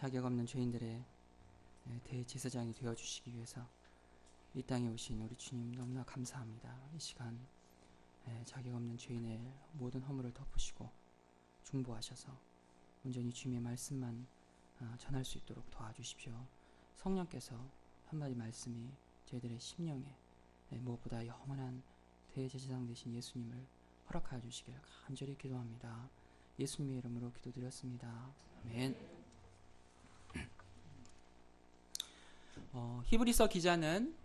자격 없는 죄인들의 대제사장이 되어주시기 위해서 이 땅에 오신 우리 주님 너무나 감사합니다. 이 시간 자격 없는 죄인의 모든 허물을 덮으시고 중보하셔서 온전히 주님의 말씀만 전할 수 있도록 도와주십시오. 성령께서 한마디 말씀이 저희들의 심령에 무엇보다 영원한 대제사장 되신 예수님을 허락하여 주시길 간절히 기도합니다. 예수님의 이름으로 기도드렸습니다. 아멘. 히브리서 기자는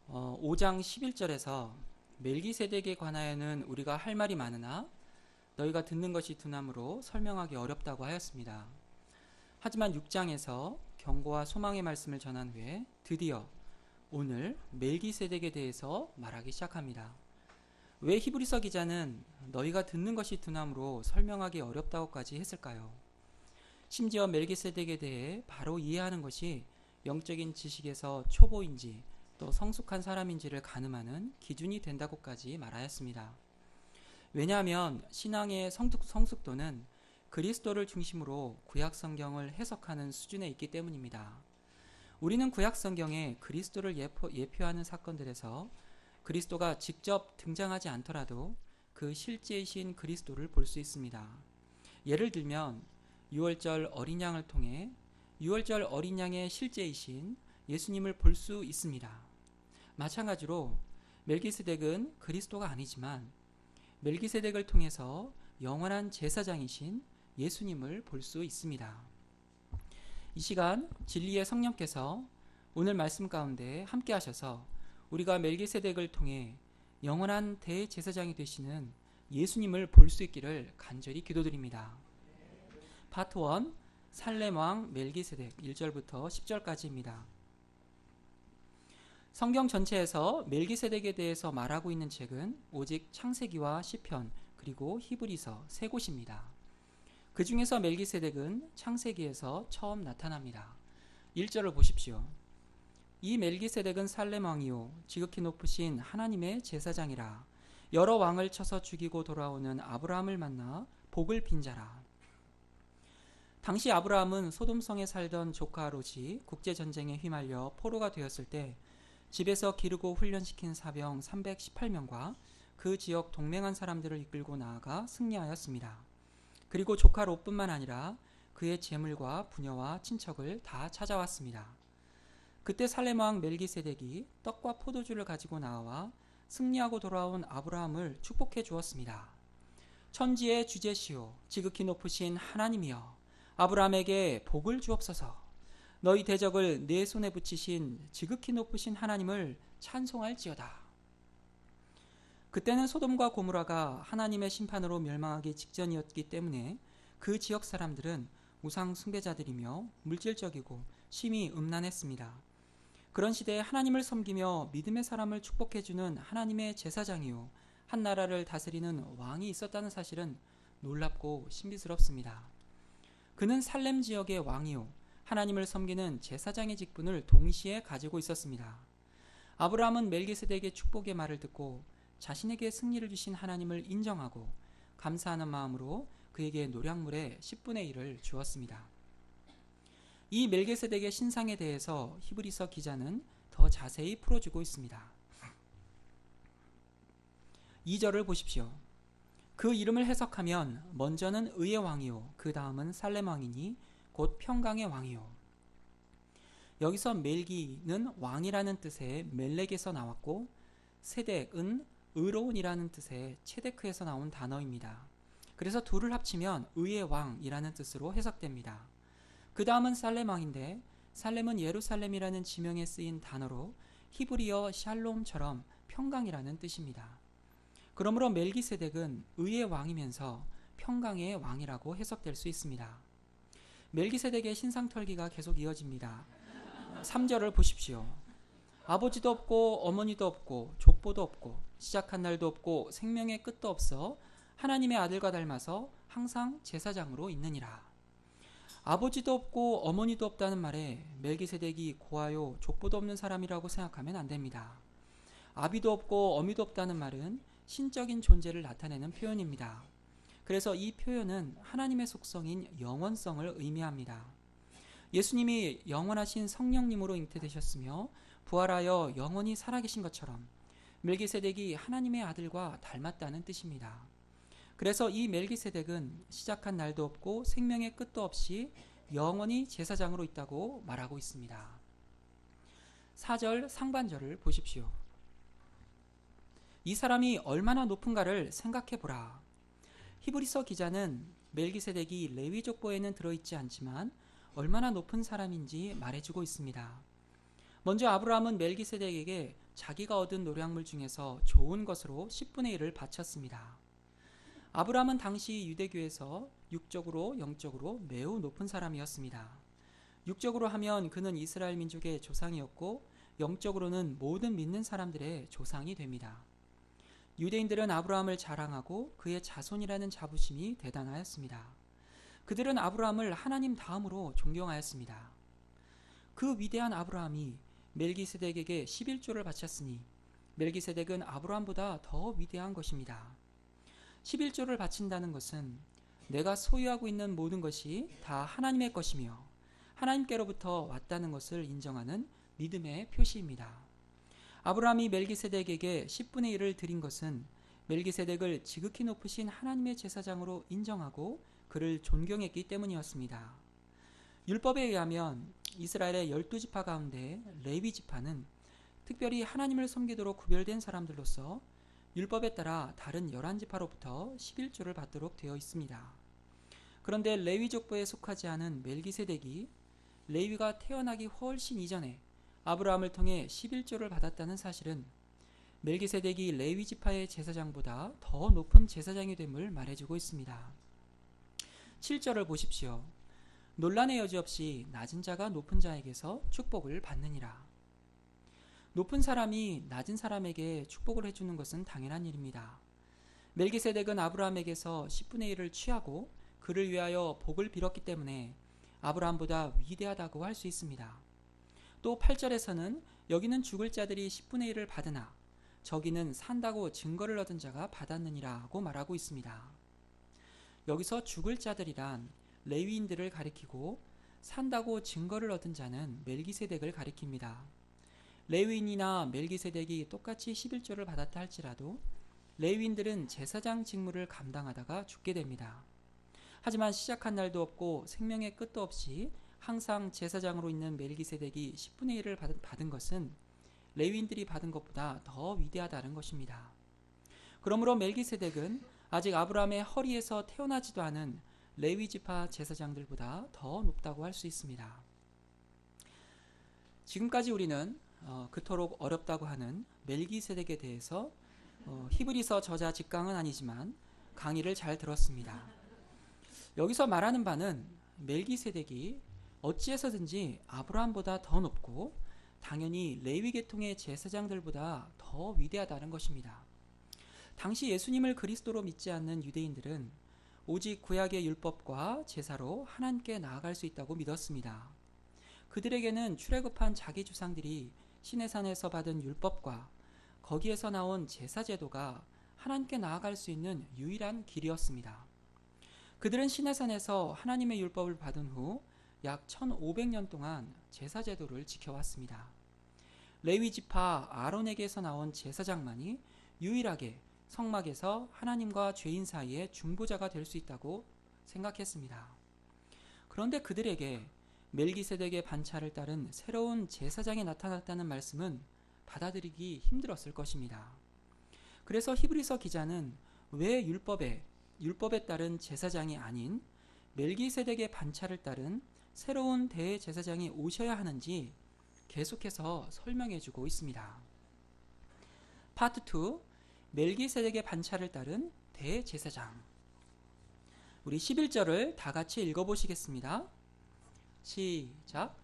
5장 11절에서 멜기세덱에 관하여는 우리가 할 말이 많으나 너희가 듣는 것이 두나무로 설명하기 어렵다고 하였습니다. 하지만 6장에서 경고와 소망의 말씀을 전한 후에 드디어 오늘 멜기세덱에 대해서 말하기 시작합니다. 왜 히브리서 기자는 너희가 듣는 것이 두나무로 설명하기 어렵다고까지 했을까요? 심지어 멜기세덱에 대해 바로 이해하는 것이 영적인 지식에서 초보인지 또 성숙한 사람인지를 가늠하는 기준이 된다고까지 말하였습니다. 왜냐하면 신앙의 성숙도는 그리스도를 중심으로 구약 성경을 해석하는 수준에 있기 때문입니다. 우리는 구약 성경에 그리스도를 예표하는 사건들에서 그리스도가 직접 등장하지 않더라도 그 실제이신 그리스도를 볼 수 있습니다. 예를 들면 유월절 어린 양을 통해 유월절 어린 양의 실제이신 예수님을 볼 수 있습니다. 마찬가지로 멜기세덱은 그리스도가 아니지만 멜기세덱을 통해서 영원한 제사장이신 예수님을 볼 수 있습니다. 이 시간 진리의 성령께서 오늘 말씀 가운데 함께 하셔서 우리가 멜기세덱을 통해 영원한 대제사장이 되시는 예수님을 볼 수 있기를 간절히 기도드립니다. 파트 1 살렘왕 멜기세덱 1절부터 10절까지입니다. 성경 전체에서 멜기세덱에 대해서 말하고 있는 책은 오직 창세기와 시편 그리고 히브리서 세 곳입니다. 그 중에서 멜기세덱은 창세기에서 처음 나타납니다. 1절을 보십시오. 이 멜기세덱은 살렘 왕이요 지극히 높으신 하나님의 제사장이라. 여러 왕을 쳐서 죽이고 돌아오는 아브라함을 만나 복을 빈 자라. 당시 아브라함은 소돔성에 살던 조카 롯이 국제전쟁에 휘말려 포로가 되었을 때 집에서 기르고 훈련시킨 사병 318명과 그 지역 동맹한 사람들을 이끌고 나아가 승리하였습니다. 그리고 조카 롯뿐만 아니라 그의 재물과 부녀와 친척을 다 찾아왔습니다. 그때 살렘 왕 멜기세덱이 떡과 포도주를 가지고 나와 승리하고 돌아온 아브라함을 축복해 주었습니다. 천지의 주제시오 지극히 높으신 하나님이여 아브라함에게 복을 주옵소서. 너희 대적을 내 손에 붙이신 지극히 높으신 하나님을 찬송할지어다. 그때는 소돔과 고모라가 하나님의 심판으로 멸망하기 직전이었기 때문에 그 지역 사람들은 우상 숭배자들이며 물질적이고 심히 음란했습니다. 그런 시대에 하나님을 섬기며 믿음의 사람을 축복해주는 하나님의 제사장이요 한 나라를 다스리는 왕이 있었다는 사실은 놀랍고 신비스럽습니다. 그는 살렘 지역의 왕이요 하나님을 섬기는 제사장의 직분을 동시에 가지고 있었습니다. 아브라함은 멜기세덱의 축복의 말을 듣고 자신에게 승리를 주신 하나님을 인정하고 감사하는 마음으로 그에게 노략물의 10분의 1을 주었습니다. 이 멜기세덱의 신상에 대해서 히브리서 기자는 더 자세히 풀어주고 있습니다. 2절을 보십시오. 그 이름을 해석하면 먼저는 의의 왕이요 그 다음은 살렘 왕이니 곧 평강의 왕이요. 여기서 멜기는 왕이라는 뜻의 멜렉에서 나왔고 세덱은 의로운이라는 뜻의 체데크에서 나온 단어입니다. 그래서 둘을 합치면 의의 왕이라는 뜻으로 해석됩니다. 그 다음은 살렘 왕인데 살렘은 예루살렘이라는 지명에 쓰인 단어로 히브리어 샬롬처럼 평강이라는 뜻입니다. 그러므로 멜기세덱은 의의 왕이면서 평강의 왕이라고 해석될 수 있습니다. 멜기세덱의 신상털기가 계속 이어집니다. 3절을 보십시오. 아버지도 없고 어머니도 없고 족보도 없고 시작한 날도 없고 생명의 끝도 없어 하나님의 아들과 닮아서 항상 제사장으로 있느니라. 아버지도 없고 어머니도 없다는 말에 멜기세덱이 고아요 족보도 없는 사람이라고 생각하면 안 됩니다. 아비도 없고 어미도 없다는 말은 신적인 존재를 나타내는 표현입니다. 그래서 이 표현은 하나님의 속성인 영원성을 의미합니다. 예수님이 영원하신 성령님으로 잉태되셨으며 부활하여 영원히 살아계신 것처럼 멜기세덱이 하나님의 아들과 닮았다는 뜻입니다. 그래서 이 멜기세덱은 시작한 날도 없고 생명의 끝도 없이 영원히 제사장으로 있다고 말하고 있습니다. 4절 상반절을 보십시오. 이 사람이 얼마나 높은가를 생각해 보라. 히브리서 기자는 멜기세덱이 레위 족보에는 들어있지 않지만 얼마나 높은 사람인지 말해주고 있습니다. 먼저 아브라함은 멜기세덱에게 자기가 얻은 노량물 중에서 좋은 것으로 10분의 1을 바쳤습니다. 아브라함은 당시 유대교에서 육적으로 영적으로 매우 높은 사람이었습니다. 육적으로 하면 그는 이스라엘 민족의 조상이었고 영적으로는 모든 믿는 사람들의 조상이 됩니다. 유대인들은 아브라함을 자랑하고 그의 자손이라는 자부심이 대단하였습니다. 그들은 아브라함을 하나님 다음으로 존경하였습니다. 그 위대한 아브라함이 멜기세덱에게 11조를 바쳤으니 멜기세덱은 아브라함보다 더 위대한 것입니다. 11조를 바친다는 것은 내가 소유하고 있는 모든 것이 다 하나님의 것이며 하나님께로부터 왔다는 것을 인정하는 믿음의 표시입니다. 아브라함이 멜기세덱에게 10분의 1을 드린 것은 멜기세덱을 지극히 높으신 하나님의 제사장으로 인정하고 그를 존경했기 때문이었습니다. 율법에 의하면 이스라엘의 12지파 가운데 레위 지파는 특별히 하나님을 섬기도록 구별된 사람들로서 율법에 따라 다른 11지파로부터 11조를 받도록 되어 있습니다. 그런데 레위 족보에 속하지 않은 멜기세덱이 레위가 태어나기 훨씬 이전에 아브라함을 통해 11조를 받았다는 사실은 멜기세덱이 레위 지파의 제사장보다 더 높은 제사장이 됨을 말해주고 있습니다. 7절을 보십시오. 논란의 여지 없이 낮은 자가 높은 자에게서 축복을 받느니라. 높은 사람이 낮은 사람에게 축복을 해주는 것은 당연한 일입니다. 멜기세덱은 아브라함에게서 10분의 1을 취하고 그를 위하여 복을 빌었기 때문에 아브라함보다 위대하다고 할 수 있습니다. 또 8절에서는 여기는 죽을 자들이 10분의 1을 받으나 저기는 산다고 증거를 얻은 자가 받았느니라고 말하고 있습니다. 여기서 죽을 자들이란 레위인들을 가리키고 산다고 증거를 얻은 자는 멜기세덱을 가리킵니다. 레위인이나 멜기세덱이 똑같이 11조를 받았다 할지라도 레위인들은 제사장 직무를 감당하다가 죽게 됩니다. 하지만 시작한 날도 없고 생명의 끝도 없이 항상 제사장으로 있는 멜기세덱이 10분의 1을 받은 것은 레위인들이 받은 것보다 더 위대하다는 것입니다. 그러므로 멜기세덱은 아직 아브라함의 허리에서 태어나지도 않은 레위 지파 제사장들보다 더 높다고 할 수 있습니다. 지금까지 우리는 그토록 어렵다고 하는 멜기세덱에 대해서 히브리서 저자 직강은 아니지만 강의를 잘 들었습니다. 여기서 말하는 바는 멜기세덱이 어찌해서든지 아브라함보다 더 높고 당연히 레위 계통의 제사장들보다 더 위대하다는 것입니다. 당시 예수님을 그리스도로 믿지 않는 유대인들은 오직 구약의 율법과 제사로 하나님께 나아갈 수 있다고 믿었습니다. 그들에게는 출애굽한 자기 조상들이 시내산에서 받은 율법과 거기에서 나온 제사 제도가 하나님께 나아갈 수 있는 유일한 길이었습니다. 그들은 시내산에서 하나님의 율법을 받은 후 약 1500년 동안 제사 제도를 지켜왔습니다. 레위 지파 아론에게서 나온 제사장만이 유일하게 성막에서 하나님과 죄인 사이의 중보자가 될 수 있다고 생각했습니다. 그런데 그들에게 멜기세덱의 반차를 따른 새로운 제사장이 나타났다는 말씀은 받아들이기 힘들었을 것입니다. 그래서 히브리서 기자는 왜 율법에 따른 제사장이 아닌 멜기세덱의 반차를 따른 새로운 대제사장이 오셔야 하는지 계속해서 설명해주고 있습니다. 파트 2, 멜기세덱의 반차를 따른 대제사장. 우리 11절을 다 같이 읽어보시겠습니다. 시작.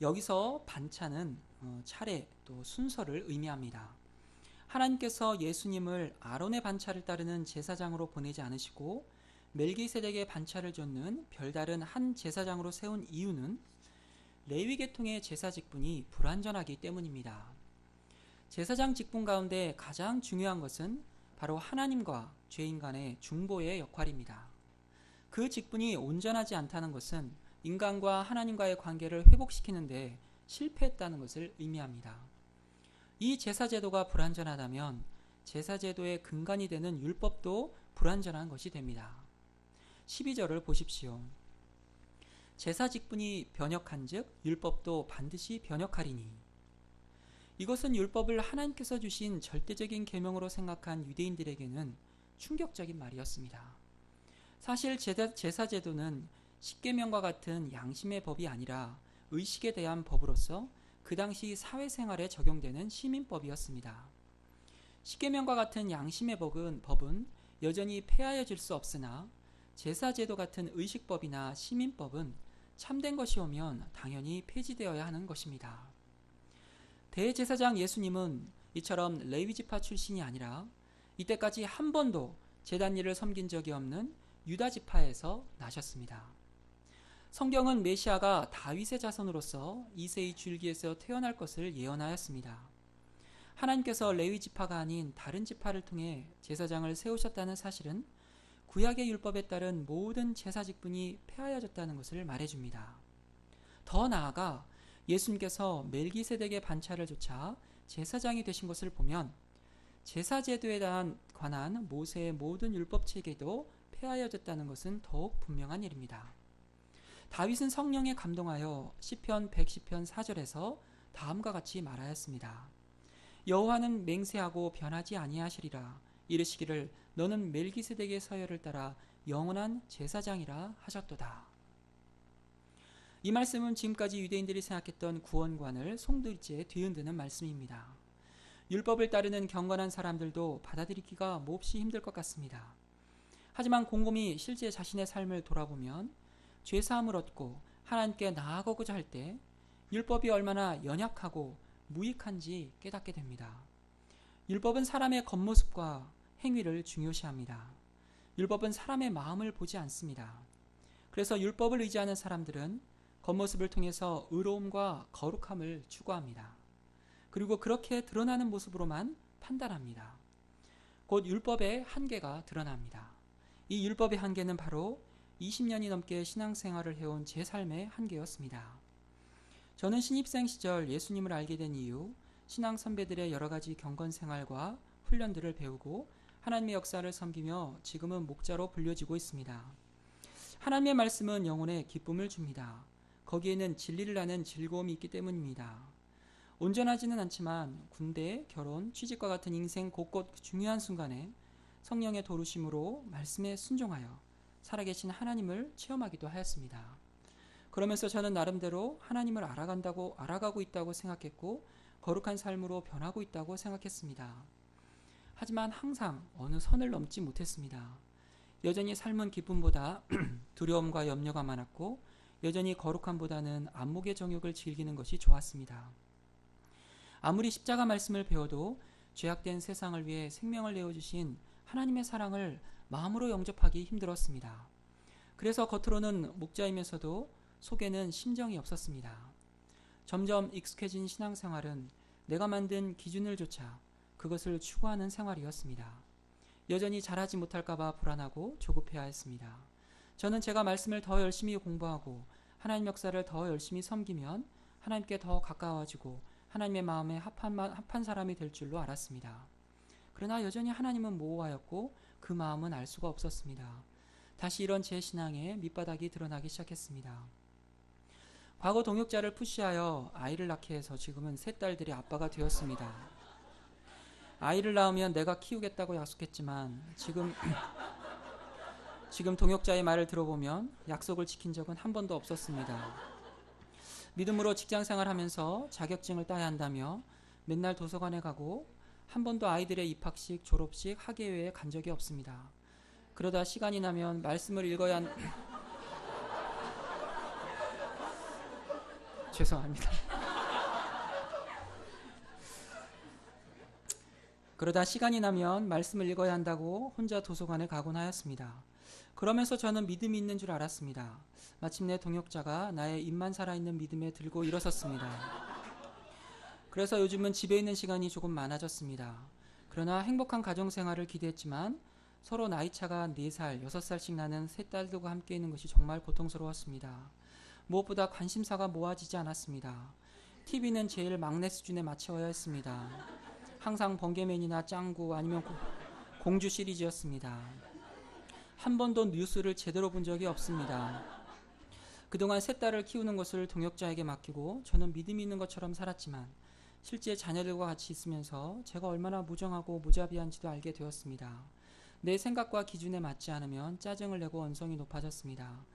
여기서 반차는 차례 또 순서를 의미합니다. 하나님께서 예수님을 아론의 반차를 따르는 제사장으로 보내지 않으시고 멜기세덱의 반차를 좇는 별다른 한 제사장으로 세운 이유는 레위 계통의 제사 직분이 불완전하기 때문입니다. 제사장 직분 가운데 가장 중요한 것은 바로 하나님과 죄인 간의 중보의 역할입니다. 그 직분이 온전하지 않다는 것은 인간과 하나님과의 관계를 회복시키는데 실패했다는 것을 의미합니다. 이 제사 제도가 불완전하다면 제사 제도의 근간이 되는 율법도 불완전한 것이 됩니다. 12절을 보십시오. 제사 직분이 변역한즉 율법도 반드시 변역하리니. 이것은 율법을 하나님께서 주신 절대적인 계명으로 생각한 유대인들에게는 충격적인 말이었습니다. 사실 제사 제도는 십계명과 같은 양심의 법이 아니라 의식에 대한 법으로서 그 당시 사회생활에 적용되는 시민법이었습니다. 십계명과 같은 양심의 법은 여전히 폐하여질 수 없으나 제사제도 같은 의식법이나 시민법은 참된 것이 오면 당연히 폐지되어야 하는 것입니다. 대제사장 예수님은 이처럼 레위지파 출신이 아니라 이때까지 한 번도 제단 일을 섬긴 적이 없는 유다지파에서 나셨습니다. 성경은 메시아가 다윗의 자손으로서 이새의 줄기에서 태어날 것을 예언하였습니다. 하나님께서 레위 지파가 아닌 다른 지파를 통해 제사장을 세우셨다는 사실은 구약의 율법에 따른 모든 제사 직분이 폐하여졌다는 것을 말해줍니다. 더 나아가 예수님께서 멜기세덱의 반차를 조차 제사장이 되신 것을 보면 제사 제도에 관한 모세의 모든 율법 체계도 폐하여졌다는 것은 더욱 분명한 일입니다. 다윗은 성령에 감동하여 시편 110편 4절에서 다음과 같이 말하였습니다. 여호와는 맹세하고 변하지 아니하시리라. 이르시기를 너는 멜기세덱의 서열을 따라 영원한 제사장이라 하셨도다. 이 말씀은 지금까지 유대인들이 생각했던 구원관을 송두리째 뒤흔드는 말씀입니다. 율법을 따르는 경건한 사람들도 받아들이기가 몹시 힘들 것 같습니다. 하지만 곰곰이 실제 자신의 삶을 돌아보면 죄사함을 얻고 하나님께 나아가고자 할 때 율법이 얼마나 연약하고 무익한지 깨닫게 됩니다. 율법은 사람의 겉모습과 행위를 중요시합니다. 율법은 사람의 마음을 보지 않습니다. 그래서 율법을 의지하는 사람들은 겉모습을 통해서 의로움과 거룩함을 추구합니다. 그리고 그렇게 드러나는 모습으로만 판단합니다. 곧 율법의 한계가 드러납니다. 이 율법의 한계는 바로 20년이 넘게 신앙생활을 해온 제 삶의 한계였습니다. 저는 신입생 시절 예수님을 알게 된 이후 신앙 선배들의 여러 가지 경건 생활과 훈련들을 배우고 하나님의 역사를 섬기며 지금은 목자로 불려지고 있습니다. 하나님의 말씀은 영혼에 기쁨을 줍니다. 거기에는 진리를 아는 즐거움이 있기 때문입니다. 온전하지는 않지만 군대, 결혼, 취직과 같은 인생 곳곳 중요한 순간에 성령의 도루심으로 말씀에 순종하여 살아계신 하나님을 체험하기도 하였습니다. 그러면서 저는 나름대로 하나님을 알아가고 있다고 생각했고 거룩한 삶으로 변하고 있다고 생각했습니다. 하지만 항상 어느 선을 넘지 못했습니다. 여전히 삶은 기쁨보다 두려움과 염려가 많았고 여전히 거룩함보다는 안목의 정욕을 즐기는 것이 좋았습니다. 아무리 십자가 말씀을 배워도 죄악된 세상을 위해 생명을 내어주신 하나님의 사랑을 마음으로 영접하기 힘들었습니다. 그래서 겉으로는 목자이면서도 속에는 심정이 없었습니다. 점점 익숙해진 신앙생활은 내가 만든 기준을 좇아 그것을 추구하는 생활이었습니다. 여전히 잘하지 못할까봐 불안하고 조급해야 했습니다. 저는 제가 말씀을 더 열심히 공부하고 하나님 역사를 더 열심히 섬기면 하나님께 더 가까워지고 하나님의 마음에 합한 사람이 될 줄로 알았습니다. 그러나 여전히 하나님은 모호하였고 그 마음은 알 수가 없었습니다. 다시 이런 제 신앙의 밑바닥이 드러나기 시작했습니다. 과거 동역자를 푸시하여 아이를 낳게 해서 지금은 세 딸들의 아빠가 되었습니다. 아이를 낳으면 내가 키우겠다고 약속했지만 지금 동역자의 말을 들어보면 약속을 지킨 적은 한 번도 없었습니다. 믿음으로 직장생활하면서 자격증을 따야 한다며 맨날 도서관에 가고 한 번도 아이들의 입학식, 졸업식, 학예회에 간 적이 없습니다. 그러다 시간이 나면 말씀을 읽어야 죄송합니다. 그러다 시간이 나면 말씀을 읽어야 한다고 혼자 도서관에 가곤 하였습니다. 그러면서 저는 믿음이 있는 줄 알았습니다. 마침내 동역자가 나의 입만 살아있는 믿음에 들고 일어섰습니다. 그래서 요즘은 집에 있는 시간이 조금 많아졌습니다. 그러나 행복한 가정생활을 기대했지만 서로 나이차가 4살, 6살씩 나는 세 딸들과 함께 있는 것이 정말 고통스러웠습니다. 무엇보다 관심사가 모아지지 않았습니다. TV는 제일 막내 수준에 맞춰야 했습니다. 항상 번개맨이나 짱구 아니면 공주 시리즈였습니다. 한 번도 뉴스를 제대로 본 적이 없습니다. 그동안 세 딸을 키우는 것을 동역자에게 맡기고 저는 믿음이 있는 것처럼 살았지만 실제 자녀들과 같이 있으면서 제가 얼마나 무정하고 무자비한지도 알게 되었습니다. 내 생각과 기준에 맞지 않으면 짜증을 내고 언성이 높아졌습니다.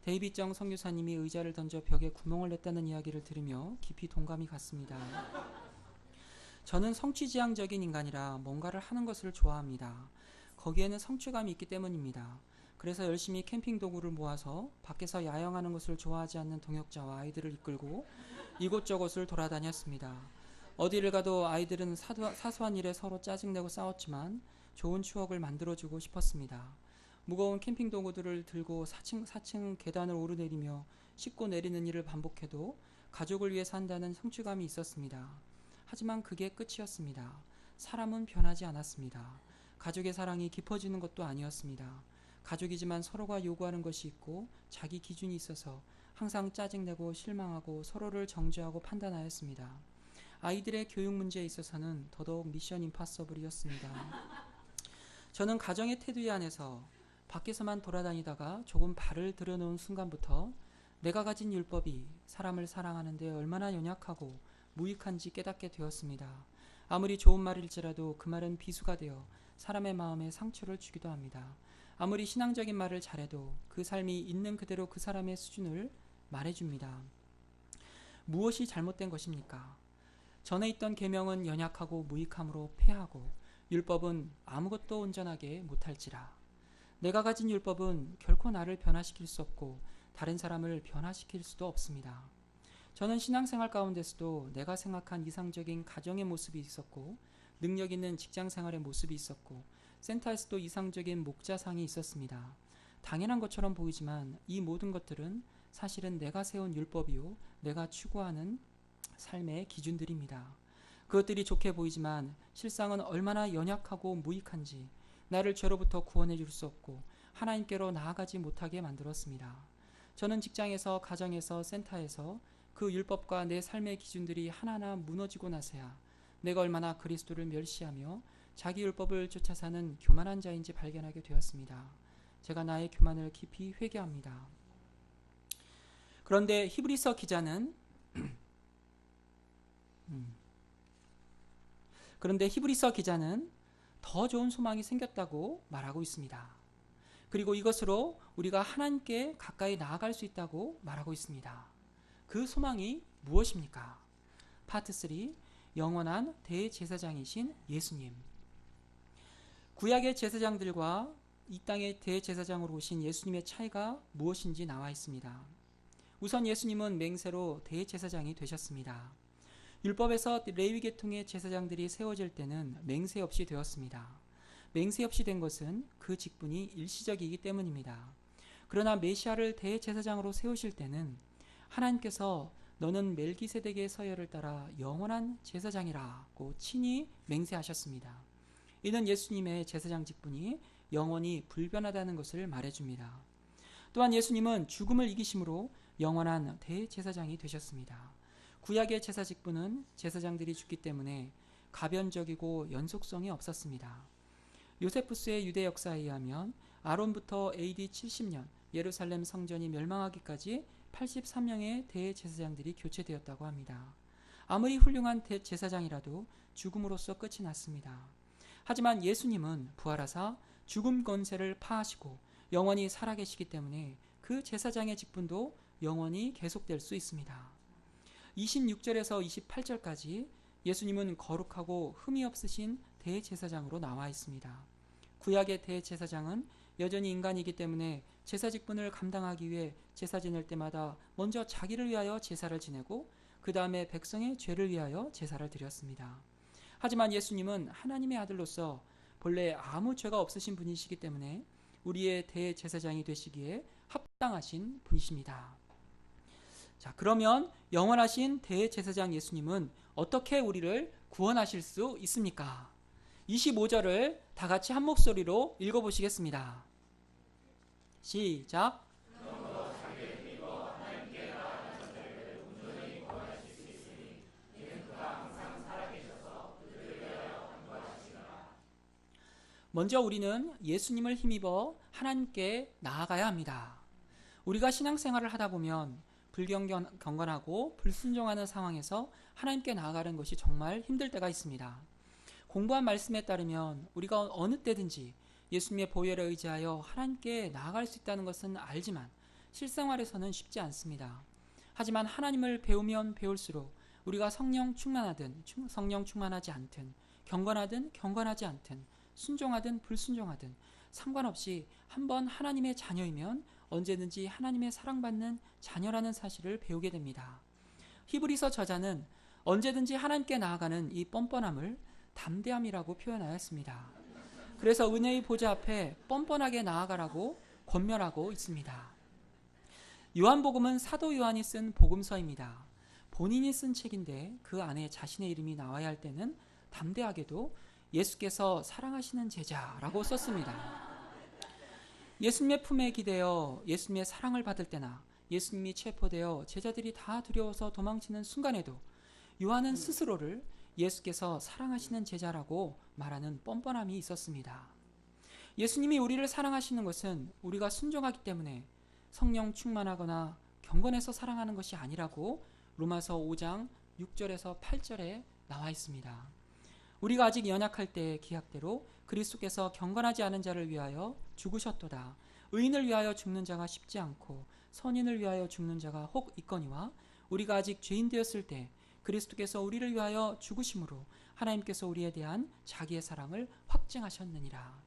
데이빗 정 선교사님이 의자를 던져 벽에 구멍을 냈다는 이야기를 들으며 깊이 동감이 갔습니다. 저는 성취지향적인 인간이라 뭔가를 하는 것을 좋아합니다. 거기에는 성취감이 있기 때문입니다. 그래서 열심히 캠핑 도구를 모아서 밖에서 야영하는 것을 좋아하지 않는 동역자와 아이들을 이끌고 이곳저곳을 돌아다녔습니다. 어디를 가도 아이들은 사소한 일에 서로 짜증내고 싸웠지만 좋은 추억을 만들어주고 싶었습니다. 무거운 캠핑 도구들을 들고 4층 계단을 오르내리며 싣고 내리는 일을 반복해도 가족을 위해 산다는 성취감이 있었습니다. 하지만 그게 끝이었습니다. 사람은 변하지 않았습니다. 가족의 사랑이 깊어지는 것도 아니었습니다. 가족이지만 서로가 요구하는 것이 있고 자기 기준이 있어서 항상 짜증내고 실망하고 서로를 정죄하고 판단하였습니다. 아이들의 교육 문제에 있어서는 더더욱 미션 임파서블이었습니다. 저는 가정의 테두리 안에서 밖에서만 돌아다니다가 조금 발을 들여놓은 순간부터 내가 가진 율법이 사람을 사랑하는 데 얼마나 연약하고 무익한지 깨닫게 되었습니다. 아무리 좋은 말일지라도 그 말은 비수가 되어 사람의 마음에 상처를 주기도 합니다. 아무리 신앙적인 말을 잘해도 그 삶이 있는 그대로 그 사람의 수준을 말해줍니다. 무엇이 잘못된 것입니까? 전에 있던 계명은 연약하고 무익함으로 패하고 율법은 아무것도 온전하게 못할지라. 내가 가진 율법은 결코 나를 변화시킬 수 없고 다른 사람을 변화시킬 수도 없습니다. 저는 신앙생활 가운데서도 내가 생각한 이상적인 가정의 모습이 있었고 능력 있는 직장생활의 모습이 있었고 센터에서도 이상적인 목자상이 있었습니다. 당연한 것처럼 보이지만 이 모든 것들은 사실은 내가 세운 율법이요 내가 추구하는 삶의 기준들입니다. 그것들이 좋게 보이지만 실상은 얼마나 연약하고 무익한지 나를 죄로부터 구원해 줄 수 없고 하나님께로 나아가지 못하게 만들었습니다. 저는 직장에서, 가정에서, 센터에서 그 율법과 내 삶의 기준들이 하나하나 무너지고 나서야 내가 얼마나 그리스도를 멸시하며 자기 율법을 쫓아 사는 교만한 자인지 발견하게 되었습니다. 제가 나의 교만을 깊이 회개합니다. 그런데 히브리서 기자는 더 좋은 소망이 생겼다고 말하고 있습니다. 그리고 이것으로 우리가 하나님께 가까이 나아갈 수 있다고 말하고 있습니다. 그 소망이 무엇입니까? 파트 3, 영원한 대제사장이신 예수님. 구약의 제사장들과 이 땅의 대제사장으로 오신 예수님의 차이가 무엇인지 나와 있습니다. 우선 예수님은 맹세로 대제사장이 되셨습니다. 율법에서 레위 계통의 제사장들이 세워질 때는 맹세 없이 되었습니다. 맹세 없이 된 것은 그 직분이 일시적이기 때문입니다. 그러나 메시아를 대제사장으로 세우실 때는 하나님께서 너는 멜기세덱의 서열을 따라 영원한 제사장이라고 친히 맹세하셨습니다. 이는 예수님의 제사장 직분이 영원히 불변하다는 것을 말해줍니다. 또한 예수님은 죽음을 이기심으로 영원한 대제사장이 되셨습니다. 구약의 제사 직분은 제사장들이 죽기 때문에 가변적이고 연속성이 없었습니다. 요세푸스의 유대 역사에 의하면 아론부터 AD 70년 예루살렘 성전이 멸망하기까지 83명의 대제사장들이 교체되었다고 합니다. 아무리 훌륭한 대제사장이라도 죽음으로써 끝이 났습니다. 하지만 예수님은 부활하사 죽음 권세를 파하시고 영원히 살아계시기 때문에 그 제사장의 직분도 영원히 계속될 수 있습니다. 26절에서 28절까지 예수님은 거룩하고 흠이 없으신 대제사장으로 나와 있습니다. 구약의 대제사장은 여전히 인간이기 때문에 제사 직분을 감당하기 위해 제사 지낼 때마다 먼저 자기를 위하여 제사를 지내고 그 다음에 백성의 죄를 위하여 제사를 드렸습니다. 하지만 예수님은 하나님의 아들로서 본래 아무 죄가 없으신 분이시기 때문에 우리의 대제사장이 되시기에 합당하신 분이십니다. 자, 그러면 영원하신 대제사장 예수님은 어떻게 우리를 구원하실 수 있습니까? 25절을 다 같이 한 목소리로 읽어보시겠습니다. 시작. 먼저 우리는 예수님을 힘입어 하나님께 나아가야 합니다. 우리가 신앙생활을 하다 보면 불경건하고 불순종하는 상황에서 하나님께 나아가는 것이 정말 힘들 때가 있습니다. 공부한 말씀에 따르면 우리가 어느 때든지 예수님의 보혈에 의지하여 하나님께 나아갈 수 있다는 것은 알지만 실생활에서는 쉽지 않습니다. 하지만 하나님을 배우면 배울수록 우리가 성령 충만하든 성령 충만하지 않든 경건하든 경건하지 않든 순종하든 불순종하든 상관없이 한번 하나님의 자녀이면 언제든지 하나님의 사랑받는 자녀라는 사실을 배우게 됩니다. 히브리서 저자는 언제든지 하나님께 나아가는 이 뻔뻔함을 담대함이라고 표현하였습니다. 그래서 은혜의 보좌 앞에 뻔뻔하게 나아가라고 권면하고 있습니다. 요한복음은 사도 요한이 쓴 복음서입니다. 본인이 쓴 책인데 그 안에 자신의 이름이 나와야 할 때는 담대하게도 예수께서 사랑하시는 제자라고 썼습니다. 예수님의 품에 기대어 예수님의 사랑을 받을 때나 예수님이 체포되어 제자들이 다 두려워서 도망치는 순간에도 요한은 스스로를 예수께서 사랑하시는 제자라고 말하는 뻔뻔함이 있었습니다. 예수님이 우리를 사랑하시는 것은 우리가 순종하기 때문에 성령 충만하거나 경건해서 사랑하는 것이 아니라고 로마서 5장 6절에서 8절에 나와 있습니다. 우리가 아직 연약할 때의 기약대로 그리스도께서 경건하지 않은 자를 위하여 죽으셨도다. 의인을 위하여 죽는 자가 쉽지 않고 선인을 위하여 죽는 자가 혹 있거니와 우리가 아직 죄인 되었을 때 그리스도께서 우리를 위하여 죽으심으로 하나님께서 우리에 대한 자기의 사랑을 확증하셨느니라.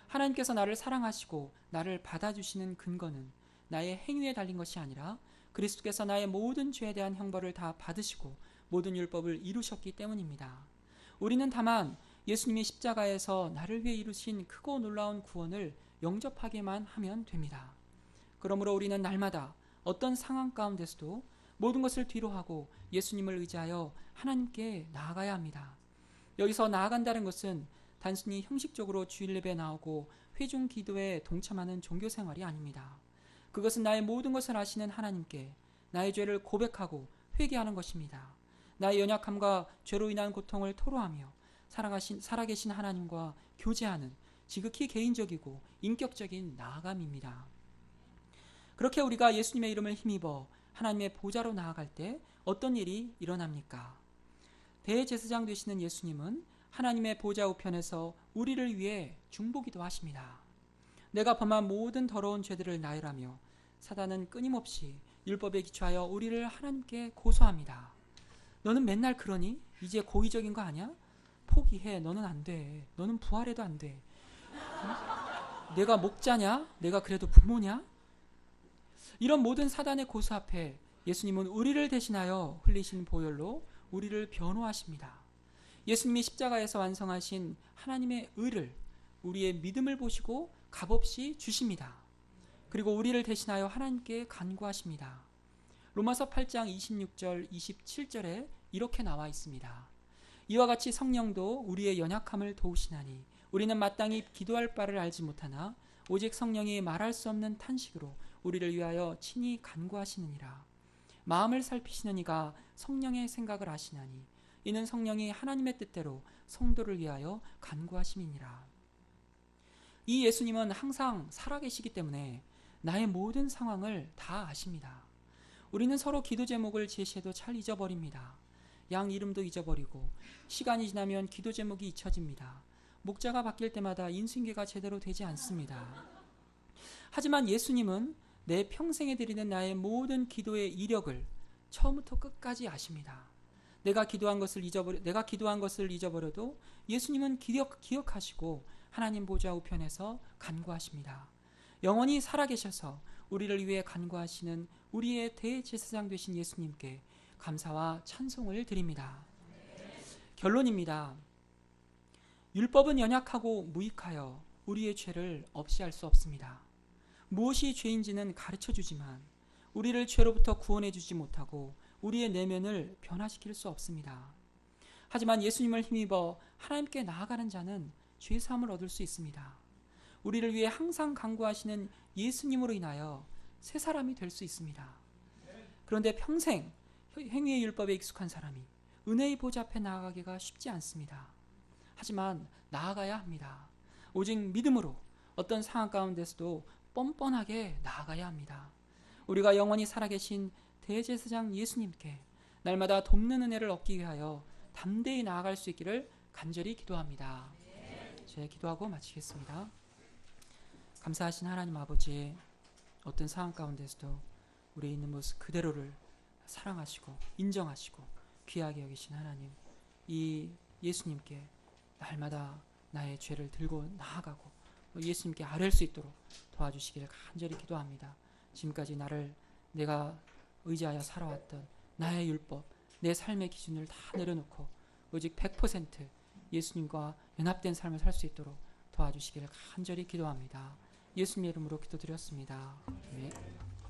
하나님께서 나를 사랑하시고 나를 받아주시는 근거는 나의 행위에 달린 것이 아니라 그리스도께서 나의 모든 죄에 대한 형벌을 다 받으시고 모든 율법을 이루셨기 때문입니다. 우리는 다만 예수님이 십자가에서 나를 위해 이루신 크고 놀라운 구원을 영접하기만 하면 됩니다. 그러므로 우리는 날마다 어떤 상황 가운데서도 모든 것을 뒤로하고 예수님을 의지하여 하나님께 나아가야 합니다. 여기서 나아간다는 것은 단순히 형식적으로 주일 예배에 나오고 회중 기도에 동참하는 종교 생활이 아닙니다. 그것은 나의 모든 것을 아시는 하나님께 나의 죄를 고백하고 회개하는 것입니다. 나의 연약함과 죄로 인한 고통을 토로하며 살아계신 하나님과 교제하는 지극히 개인적이고 인격적인 나아감입니다. 그렇게 우리가 예수님의 이름을 힘입어 하나님의 보좌로 나아갈 때 어떤 일이 일어납니까? 대제사장 되시는 예수님은 하나님의 보좌 우편에서 우리를 위해 중보기도 하십니다. 내가 범한 모든 더러운 죄들을 나열하며 사단은 끊임없이 율법에 기초하여 우리를 하나님께 고소합니다. 너는 맨날 그러니? 이제 고의적인 거 아니야? 포기해. 너는 안 돼. 너는 부활해도 안 돼. 내가 목자냐? 내가 그래도 부모냐? 이런 모든 사단의 고소 앞에 예수님은 우리를 대신하여 흘리신 보혈로 우리를 변호하십니다. 예수님이 십자가에서 완성하신 하나님의 의를 우리의 믿음을 보시고 값없이 주십니다. 그리고 우리를 대신하여 하나님께 간구하십니다. 로마서 8장 26절 27절에 이렇게 나와 있습니다. 이와 같이 성령도 우리의 연약함을 도우시나니 우리는 마땅히 기도할 바를 알지 못하나 오직 성령이 말할 수 없는 탄식으로 우리를 위하여 친히 간구하시느니라. 마음을 살피시는 이가 성령의 생각을 아시나니 이는 성령이 하나님의 뜻대로 성도를 위하여 간구하심이니라. 이 예수님은 항상 살아계시기 때문에 나의 모든 상황을 다 아십니다. 우리는 서로 기도 제목을 제시해도 잘 잊어버립니다. 양 이름도 잊어버리고 시간이 지나면 기도 제목이 잊혀집니다. 목자가 바뀔 때마다 인수인계가 제대로 되지 않습니다. 하지만 예수님은 내 평생에 드리는 나의 모든 기도의 이력을 처음부터 끝까지 아십니다. 내가 기도한 것을 잊어버려도 예수님은 기억하시고 하나님 보좌 우편에서 간구하십니다. 영원히 살아계셔서 우리를 위해 간구하시는 우리의 대제사장 되신 예수님께 감사와 찬송을 드립니다. 결론입니다. 율법은 연약하고 무익하여 우리의 죄를 없이 할 수 없습니다. 무엇이 죄인지는 가르쳐 주지만 우리를 죄로부터 구원해 주지 못하고 우리의 내면을 변화시킬 수 없습니다. 하지만 예수님을 힘입어 하나님께 나아가는 자는 죄 사함을 얻을 수 있습니다. 우리를 위해 항상 간구하시는 예수님으로 인하여 새 사람이 될 수 있습니다. 그런데 평생 행위의 율법에 익숙한 사람이 은혜의 보좌 앞에 나아가기가 쉽지 않습니다. 하지만 나아가야 합니다. 오직 믿음으로 어떤 상황 가운데서도 뻔뻔하게 나아가야 합니다. 우리가 영원히 살아계신 대제사장 예수님께 날마다 돕는 은혜를 얻기 위하여 담대히 나아갈 수 있기를 간절히 기도합니다. 제 기도하고 마치겠습니다. 감사하신 하나님 아버지, 어떤 상황 가운데서도 우리 있는 모습 그대로를 사랑하시고 인정하시고 귀하게 여기신 하나님, 이 예수님께 날마다 나의 죄를 들고 나아가고 예수님께 아뢰일 수 있도록 도와주시기를 간절히 기도합니다. 지금까지 내가 의지하여 살아왔던 나의 율법, 내 삶의 기준을 다 내려놓고 오직 100% 예수님과 연합된 삶을 살 수 있도록 도와주시기를 간절히 기도합니다. 예수님의 이름으로 기도드렸습니다. 아멘.